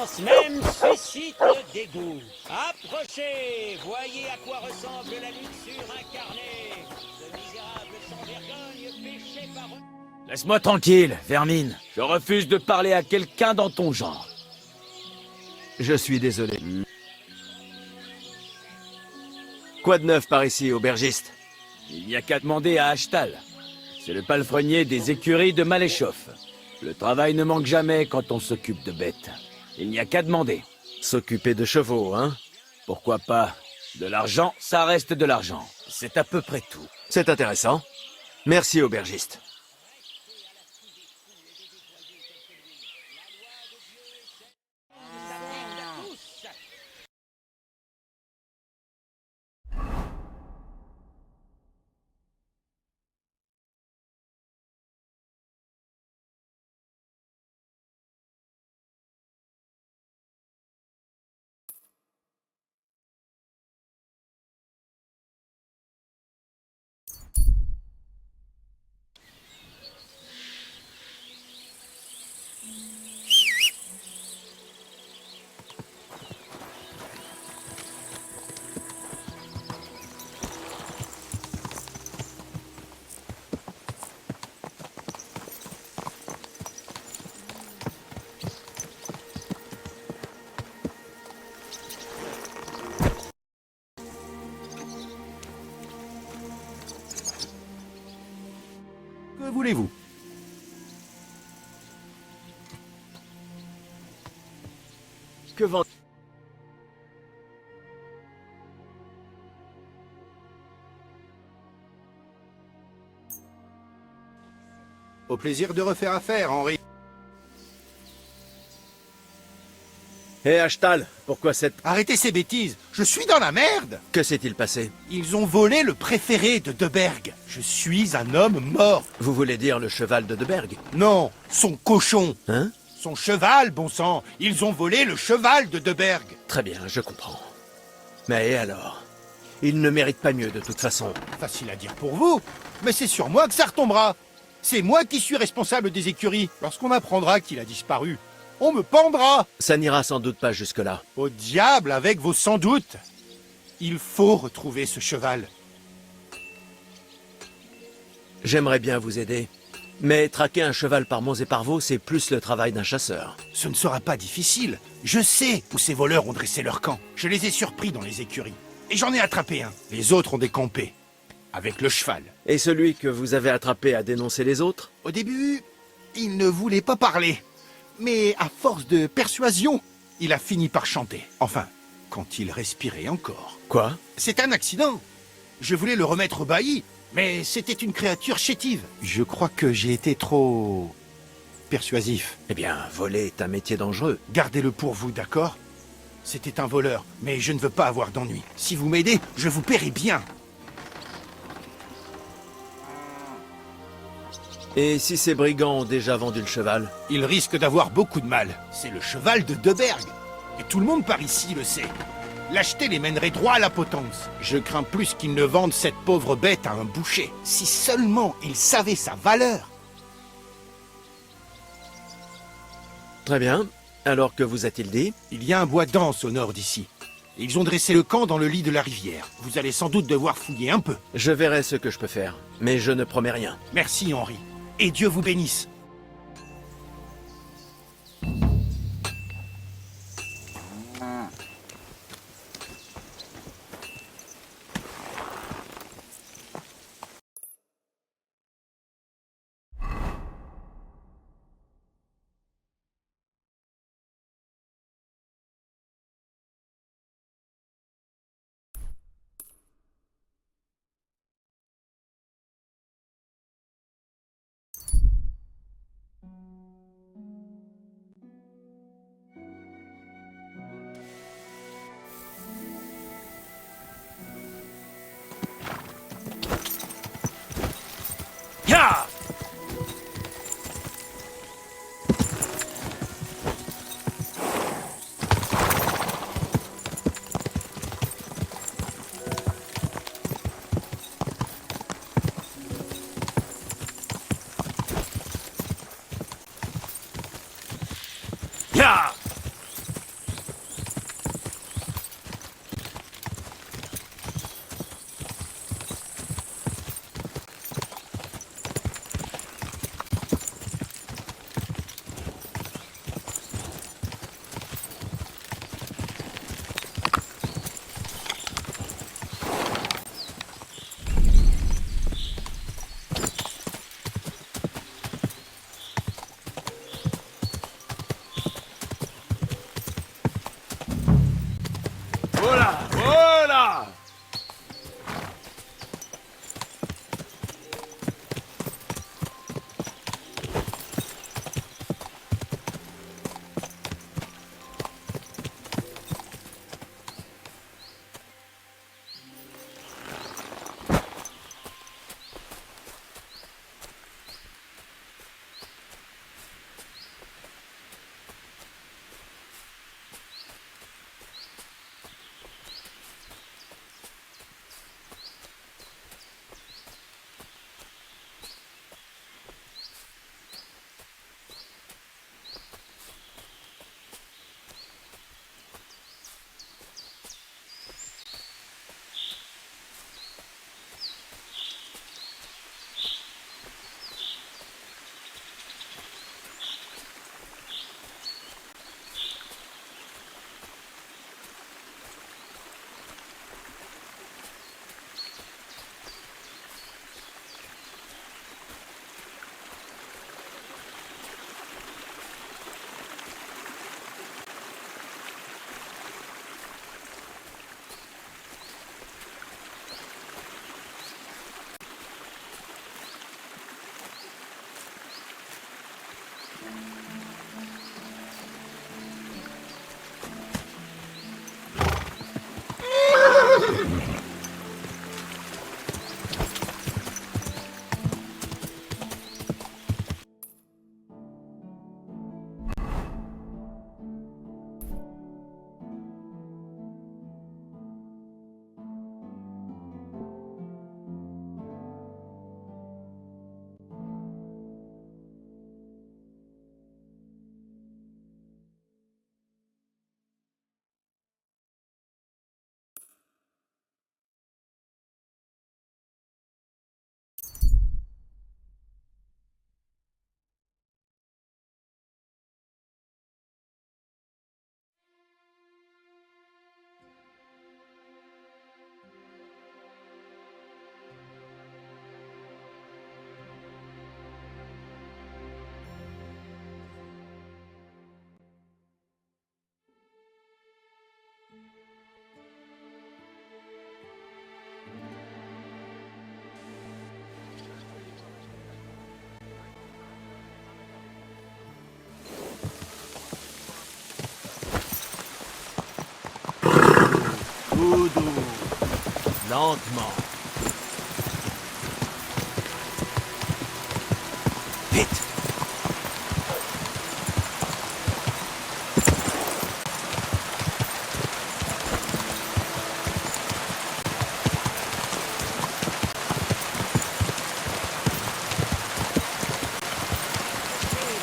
présence même suscite le dégoût. Approchez, voyez à quoi ressemble la luxure incarnée. Ce misérable sans vergogne péché par... Laisse-moi tranquille, vermine. Je refuse de parler à quelqu'un dans ton genre. Je suis désolé. Quoi de neuf par ici, aubergiste? Il n'y a qu'à demander à Ashtal. C'est le palefrenier des écuries de Maléchoff. Le travail ne manque jamais quand on s'occupe de bêtes. Il n'y a qu'à demander. S'occuper de chevaux, hein? Pourquoi pas? De l'argent, ça reste de l'argent. C'est à peu près tout. C'est intéressant. Merci, aubergiste. Que voulez-vous? Que vend... Au plaisir de refaire affaire, Henri. Hé, Ashtal, pourquoi cette... Arrêtez ces bêtises, je suis dans la merde. Que s'est-il passé? Ils ont volé le préféré de Deberg. Je suis un homme mort. Vous voulez dire le cheval de Deberg? Non, son cochon. Hein? Son cheval, bon sang. Ils ont volé le cheval de Deberg. Très bien, je comprends. Mais et alors? Il ne mérite pas mieux de toute façon. Facile à dire pour vous, mais c'est sur moi que ça retombera. C'est moi qui suis responsable des écuries. Lorsqu'on apprendra qu'il a disparu, on me pendra. Ça n'ira sans doute pas jusque-là. Au diable avec vos sans doute. Il faut retrouver ce cheval. J'aimerais bien vous aider. Mais traquer un cheval par monts et par veaux, c'est plus le travail d'un chasseur. Ce ne sera pas difficile. Je sais où ces voleurs ont dressé leur camp. Je les ai surpris dans les écuries. Et j'en ai attrapé un. Les autres ont décampé. Avec le cheval. Et celui que vous avez attrapé a dénoncé les autres? Au début, il ne voulait pas parler. Mais à force de persuasion, il a fini par chanter. Enfin, quand il respirait encore. Quoi? C'est un accident. Je voulais le remettre au bailli, mais c'était une créature chétive. Je crois que j'ai été trop... persuasif. Eh bien, voler est un métier dangereux. Gardez-le pour vous, d'accord? C'était un voleur, mais je ne veux pas avoir d'ennui. Si vous m'aidez, je vous paierai bien. Et si ces brigands ont déjà vendu le cheval? Ils risquent d'avoir beaucoup de mal. C'est le cheval de Deberg. Et tout le monde par ici le sait. L'acheter les mènerait droit à la potence. Je crains plus qu'ils ne vendent cette pauvre bête à un boucher. Si seulement ils savaient sa valeur. Très bien. Alors que vous a-t-il dit? Il y a un bois dense au nord d'ici. Ils ont dressé le camp dans le lit de la rivière. Vous allez sans doute devoir fouiller un peu. Je verrai ce que je peux faire. Mais je ne promets rien. Merci, Henri. Et Dieu vous bénisse. Ya! Ya! Tout doux. Lentement. Vite.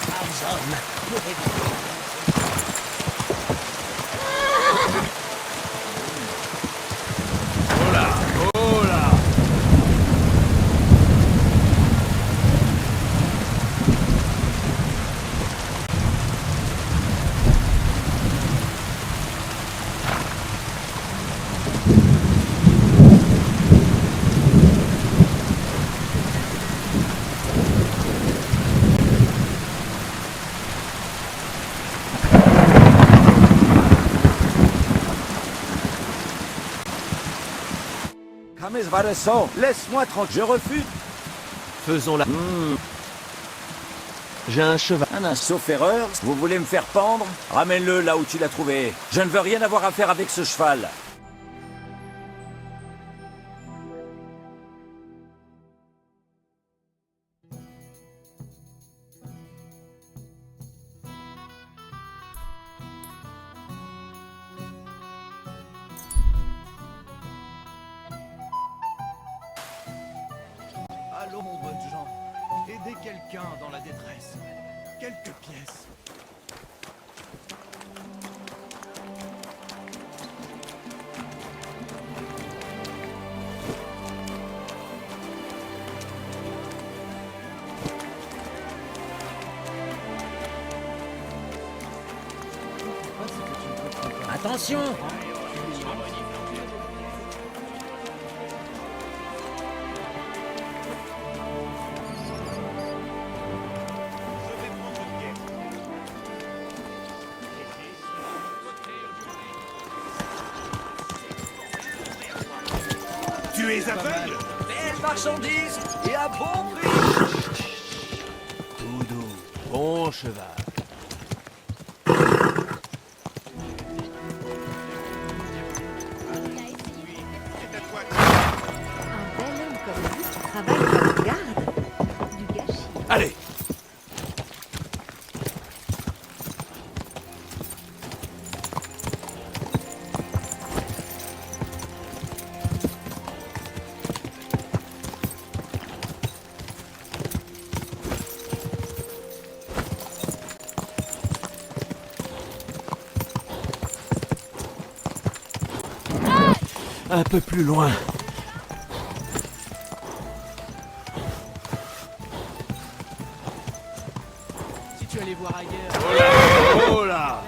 Braves hommes, pourrez-vous... James Varesso, laisse-moi tranquille, je refuse. Faisons la... J'ai un cheval. Un sauf erreur, vous voulez me faire pendre? Ramène-le là où tu l'as trouvé. Je ne veux rien avoir à faire avec ce cheval. Allons, bonnes gens, aidez quelqu'un dans la détresse. Quelques pièces. Attention! Tu es aveugle? Belle marchandise et à bon prix. Tout doux. Bon cheval. Un bel homme comme vous qui travaille comme garde. Du gâchis. Allez. Un peu plus loin. Si tu allais voir ailleurs... Oh là!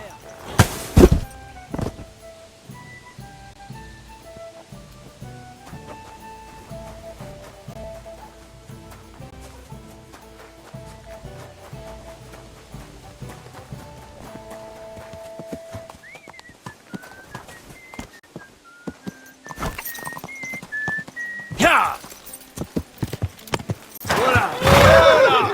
Ya! Voilà! Voilà!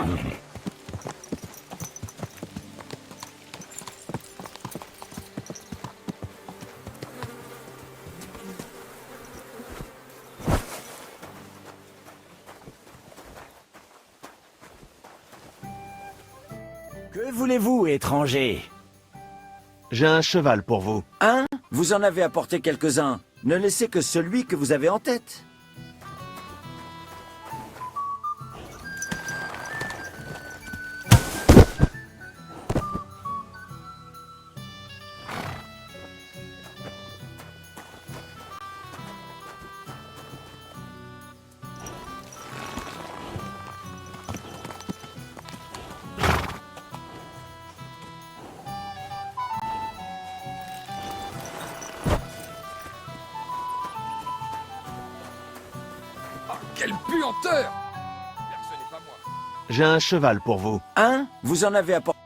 Que voulez-vous, étranger? J'ai un cheval pour vous. Hein? Vous en avez apporté quelques-uns. Ne laissez que celui que vous avez en tête. Quelle puanteur! Ce n'est pas moi. J'ai un cheval pour vous. Hein? Vous en avez apporté...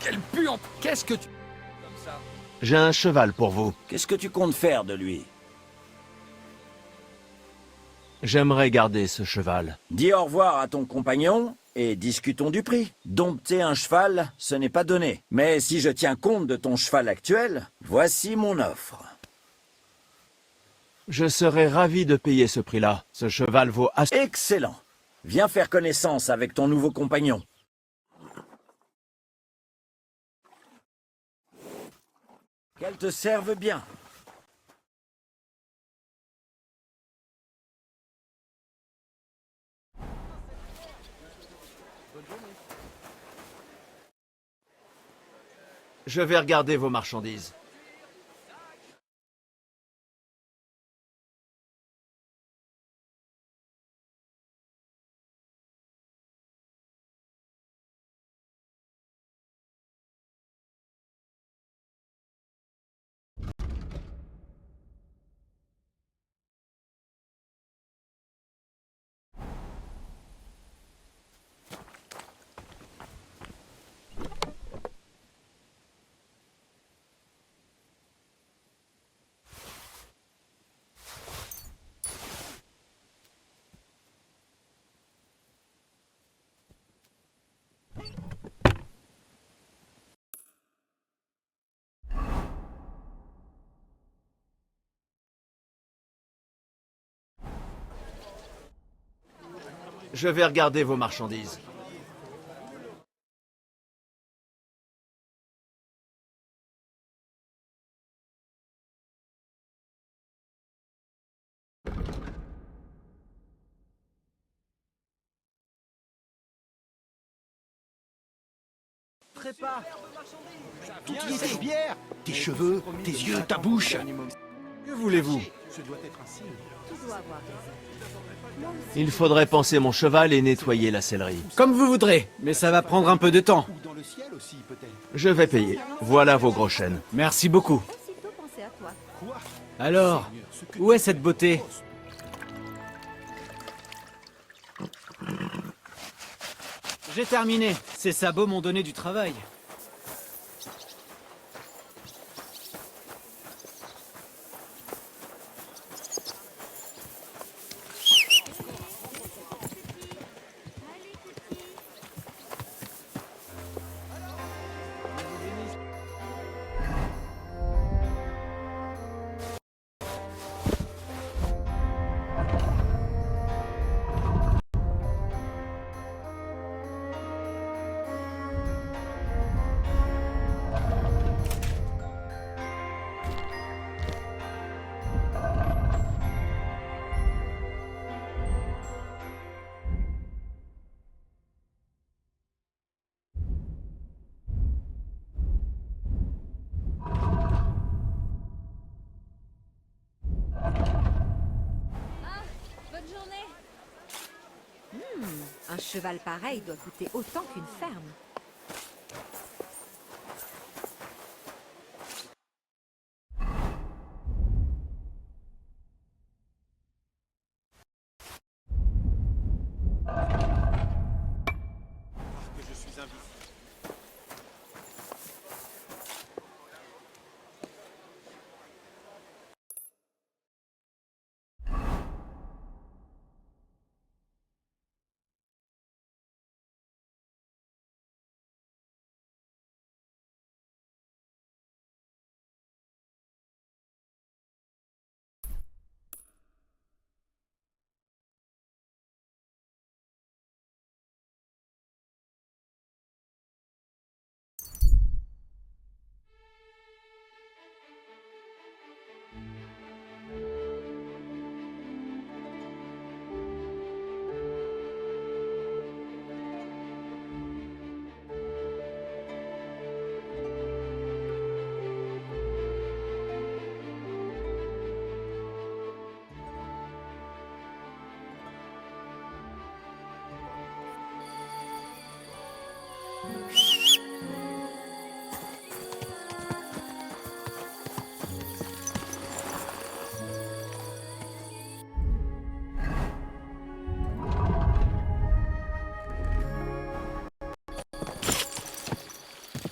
Quelle puante! Qu'est-ce que tu... Comme ça. J'ai un cheval pour vous. Qu'est-ce que tu comptes faire de lui? J'aimerais garder ce cheval. Dis au revoir à ton compagnon et discutons du prix. Dompter un cheval, ce n'est pas donné. Mais si je tiens compte de ton cheval actuel, voici mon offre. Je serais ravi de payer ce prix-là. Ce cheval vaut assez... Excellent. Viens faire connaissance avec ton nouveau compagnon. Qu'elle te serve bien. Je vais regarder vos marchandises. Je vais regarder vos marchandises. Trépas. Toutes les bières, tes cheveux, tes yeux, ta bouche. Que voulez-vous? Ce doit être un signe. Tu dois avoir raison. Moi aussi, Il faudrait penser mon cheval et nettoyer la sellerie. Comme vous voudrez, mais ça va prendre un peu de temps. Ou dans le ciel aussi, peut-être. Je vais payer. Voilà vos gros chênes. Merci beaucoup. aussitôt penser à toi. Quoi? Alors, où est cette beauté? J'ai terminé. Ces sabots m'ont donné du travail. Un cheval pareil doit coûter autant qu'une ferme. Que je suis invisible.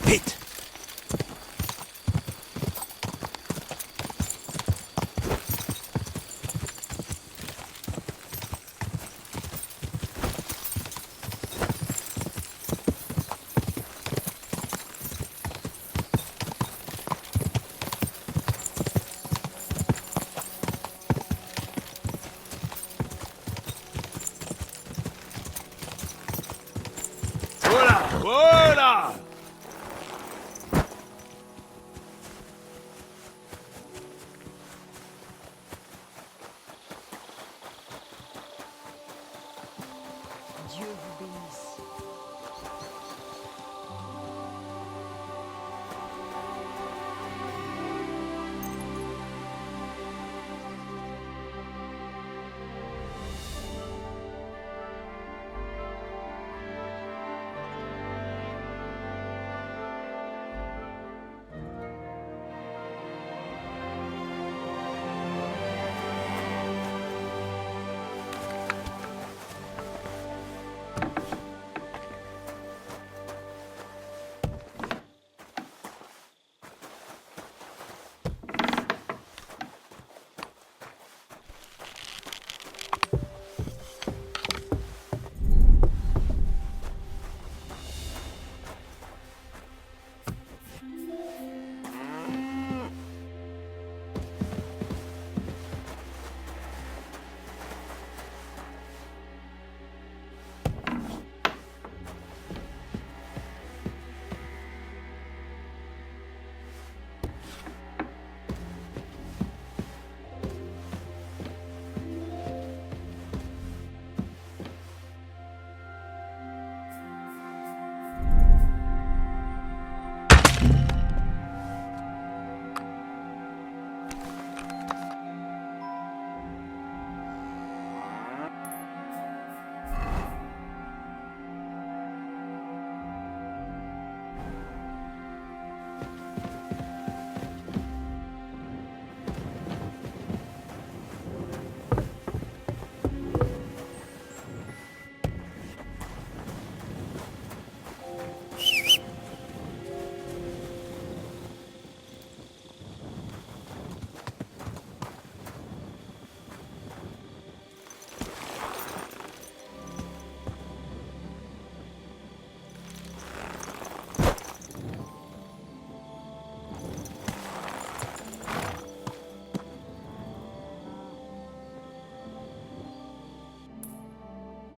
Vite! Voilà, voilà. Dieu vous bénisse.